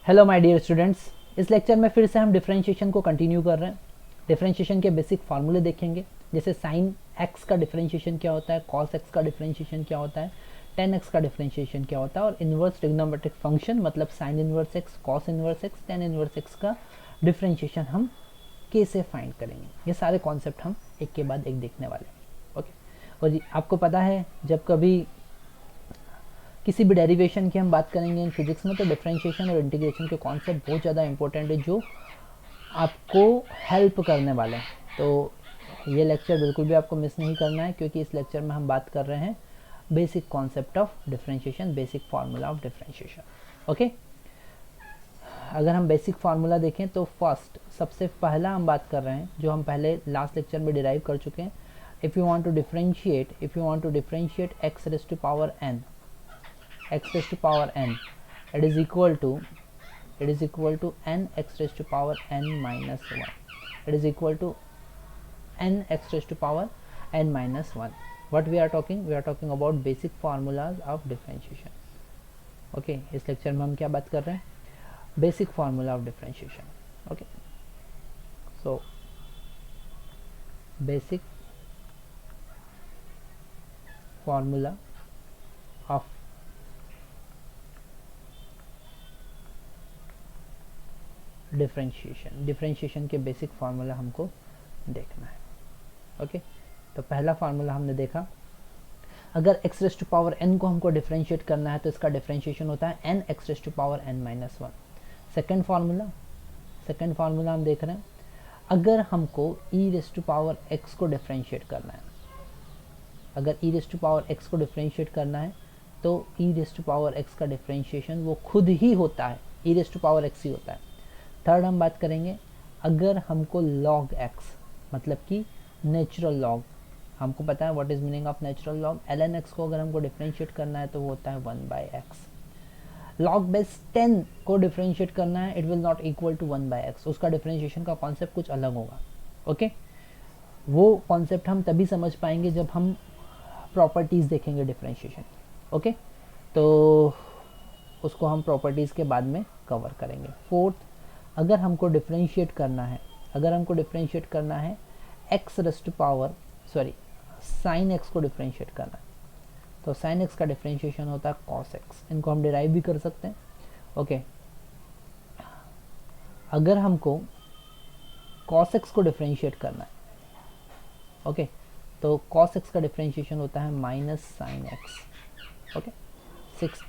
Hello my dear students, इस lecture में फिर से हम डिफरेंशिएशन को कंटिन्यू कर रहे हैं। डिफरेंशिएशन के बेसिक फार्मूले देखेंगे, जैसे साइन एक्स का डिफरेंशिएशन क्या होता है, कॉस एक्स का डिफरेंशिएशन क्या होता है, टेन एक्स का डिफरेंशिएशन क्या होता है, और इन्वर्स ट्रिग्नोमेट्रिक फंक्शन मतलब sign inverse x, cos inverse x, tan inverse x का डिफरेंशिएशन हम कैसे फाइंड करेंगे। ये सारे कॉन्सेप्ट हम एक के बाद एक देखने वाले हैं। ओके, और आपको पता है जब कभी किसी भी डेरिवेशन की हम बात करेंगे इन फिजिक्स में, तो डिफरेंशिएशन और इंटीग्रेशन के कॉन्सेप्ट बहुत ज़्यादा इंपॉर्टेंट है जो आपको हेल्प करने वाले हैं। तो ये लेक्चर बिल्कुल भी आपको मिस नहीं करना है, क्योंकि इस लेक्चर में हम बात कर रहे हैं basic concept of differentiation, basic formula of differentiation. Okay, अगर हम बेसिक फार्मूला देखें तो फर्स्ट सबसे पहला हम बात कर रहे हैं जो हम पहले लास्ट लेक्चर में डिराइव कर चुके हैं। If you want to differentiate x raise to power n, x raised to power n, it is equal to n x raised to power n minus 1. It is equal to n x raised to power n minus 1. What we are talking? We are talking about basic formulas of differentiation. Okay, इस lecture में हम क्या बात कर रहे हैं? Basic formula of differentiation. Okay, so basic formula of differentiation के basic formula हमको देखना है। ओके, तो पहला फार्मूला हमने देखा, अगर x raise to power n को हमको डिफरेंशिएट करना है तो इसका डिफरेंशिएशन होता है n x raise to power n minus 1। Second formula हम देख रहे हैं, अगर हमको e raise to power x को डिफरेंशिएट करना है, अगर e raise to power x को डिफरेंशिएट करना है तो e raise to power x का डिफरेंशिएशन वो खुद ही होता है, e raise to power x ही होता है। थर्ड हम बात करेंगे, अगर हमको log x मतलब कि नेचुरल लॉग, हमको पता है what is meaning of natural log, ln x को अगर हमको डिफरेंशिएट करना है तो वो होता है 1/x। log बेस 10 को डिफरेंशिएट करना है, it will not equal to 1/x, उसका डिफरेंशिएशन का कॉन्सेप्ट कुछ अलग होगा। ओके, वो कॉन्सेप्ट हम तभी समझ पाएंगे जब हम प्रॉपर्टीज़ देखेंगे डिफरेंशिएशन। ओके, तो उसको हम प्रॉपर्टीज़ के बाद में कवर करेंगे। फोर्थ, अगर हमको डिफरेंशिएट करना है x raise to power sine x को डिफरेंशिएट करना है, तो साइन x का डिफरेंशिएशन होता है cos x। इनको हम डिराइव भी कर सकते हैं। ओके, अगर हमको cos x को डिफरेंशिएट करना है, ओके, तो cos x का डिफरेंशिएशन होता है minus sine x। Okay, sixth,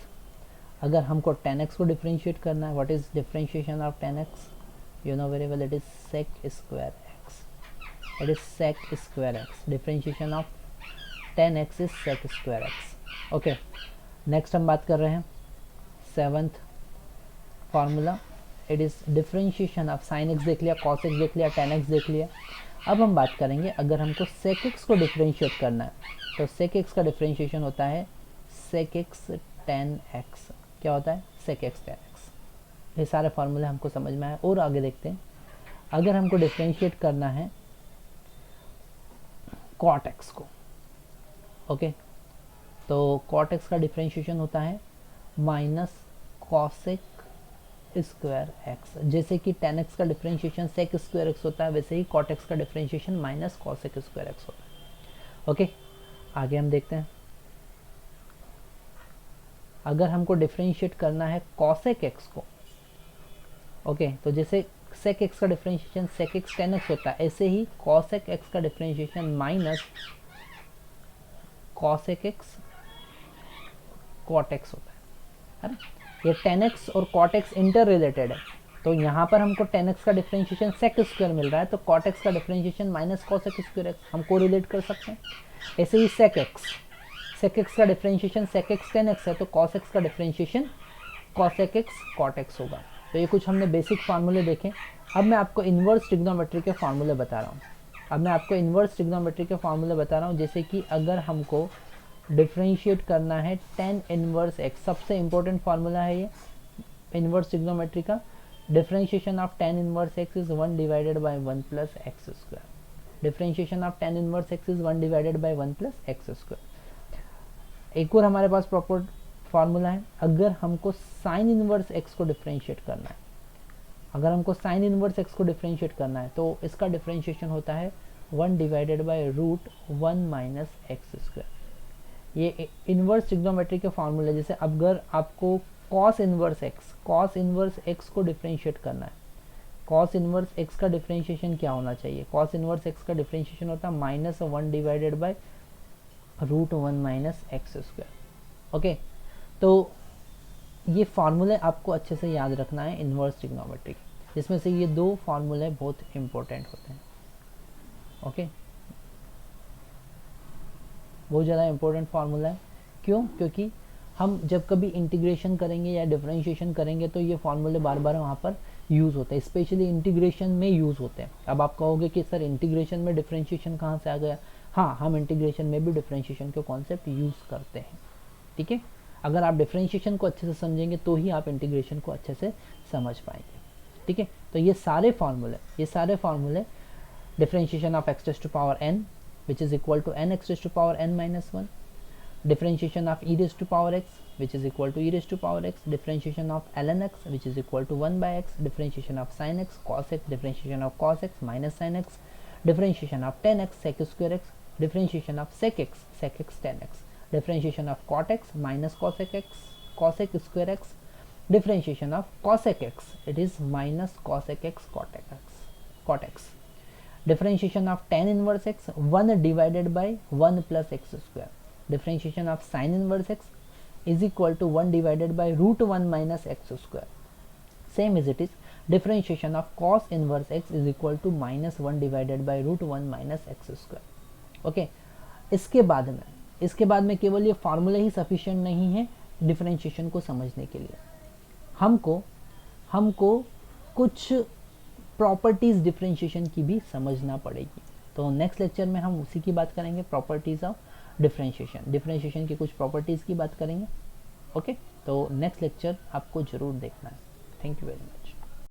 अगर हमको tan x को डिफरेंशिएट करना है, what is differentiation of tan x? You know very well, it is sec square x. It is sec square x. Differentiation of tan x is sec square x. Okay. Next हम बात कर रहे हैं seventh formula, it is differentiation of sin x देख लिया, cos x देख लिया, tan x देख लिया। अब हम बात करेंगे अगर हमको sec x को डिफरेंशिएट करना है, तो sec x का डिफरेंशिएशन होता है sec x tan x। क्या होता है? sec x tan x। ये सारे फार्मूले हमको समझ में आए। और आगे देखते हैं, अगर हमको डिफरेंशिएट करना है cot x को, ओके, तो cot x का डिफरेंशिएशन होता है माइनस cosec स्क्वायर x। जैसे कि tan x का डिफरेंशिएशन sec स्क्वायर x होता है, वैसे ही cot x का differentiation minus cosec square x होता है। ओके, आगे हम देखते हैं, अगर हमको डिफरेंशिएट करना है cosec x को, ओके, तो जैसे sec x का differentiation sec x tan x होता है, ऐसे ही cosec x का differentiation minus cosec x cot x होता है ना। ये tan x और cot x इंटर रिलेटेड है, तो यहाँ पर हमको tan x का डिफरेंशिएशन sec स्क्वायर मिल रहा है, तो cot x का differentiation minus cosec square x हम कोरिलेट कर सकते हैं। ऐसे ही sec x का differentiation sec x tan x है, तो cos x का differentiation cosec x cot x होगा। तो ये कुछ हमने बेसिक फार्मूले देखे। अब मैं आपको इन्वर्स ट्रिग्नोमेट्री के फार्मूले बता रहा हूँ। जैसे कि अगर हमको डिफरेंशिएट करना है tan इनवर्स x, सबसे इंपॉर्टेंट फार्मूला है ये इन्वर्स ट्रिग्नोमेट्री का। Differentiation of tan inverse x is 1 divided bye 1 plus x square. Differentiation of tan inverse x is 1 divided bye 1 plus x square. एक और हमारे पास प्रॉपर फार्मूला है, अगर हमको साइन इनवर्स एक्स को डिफ्रेंशिएट करना है, अगर हमको साइन इनवर्स एक्स को डिफ्रेंशिएट करना है तो इसका डिफ्रेंशिएशन होता है 1 divided by root 1 minus x square. ये इनवर्स ट्रिग्नोमेट्री के फार्मूले, जैसे अगर आपको कॉस इनवर्स एक्स को डिफ्रेंशिएट करना है, कॉस इनवर्स एक्स का डिफ्रेंशिएशन क्या होना चाहिए, कॉस इनवर्स एक्स का डिफ्रेंशिएशन होता है -1 divided by root 1 minus x square. Okay, तो ये फार्मूले आपको अच्छे से याद रखना है इनवर्स ट्रिग्नोमेट्री, जिसमें से ये दो फार्मूले बहुत इंपॉर्टेंट होते हैं। ओके, बहुत ज़्यादा इंपॉर्टेंट फार्मूला है। क्यों? क्योंकि हम जब कभी इंटीग्रेशन करेंगे या डिफरेंशिएशन करेंगे तो ये फार्मूले बार बार वहाँ पर यूज़ होते हैं, स्पेशली इंटीग्रेशन में यूज़ होते हैं। अब आप कहोगे कि सर इंटीग्रेशन में डिफरेंशिएशन कहाँ से आ गया? हाँ, हम इंटीग्रेशन में भी डिफरेंशिएशन के कॉन्सेप्ट यूज़ करते हैं। ठीक है, अगर आप डिफरेंशिएशन को अच्छे से समझेंगे तो ही आप इंटीग्रेशन को अच्छे से समझ पाएंगे। ठीक है, तो ये सारे फार्मूले differentiation of x to power n which is equal to n x to power n minus 1, differentiation of e raised to power x which is equal to e raised to power x, differentiation of ln x which is equal to 1 by x, differentiation of sin x cos x, differentiation of cos x minus sin x, differentiation of tan x sec square x, differentiation of sec x tan x, differentiation of cot x minus cosec square x, differentiation of cosec x, it is minus cosec x cot x, differentiation of tan inverse x 1 divided by 1 plus x square, differentiation of sin inverse x is equal to 1 divided by root 1 minus x square, same as it is differentiation of cos inverse x is equal to minus 1 divided by root 1 minus x square. Okay, इसके बाद में केवल ये formula ही sufficient नहीं है differentiation को समझने के लिए, हमको कुछ प्रॉपर्टीज डिफरेंशिएशन की भी समझना पड़ेगी। तो नेक्स्ट लेक्चर में हम उसी की बात करेंगे, प्रॉपर्टीज ऑफ डिफरेंशिएशन की कुछ प्रॉपर्टीज की बात करेंगे। ओके, तो नेक्स्ट लेक्चर आपको जरूर देखना है। Thank you very much.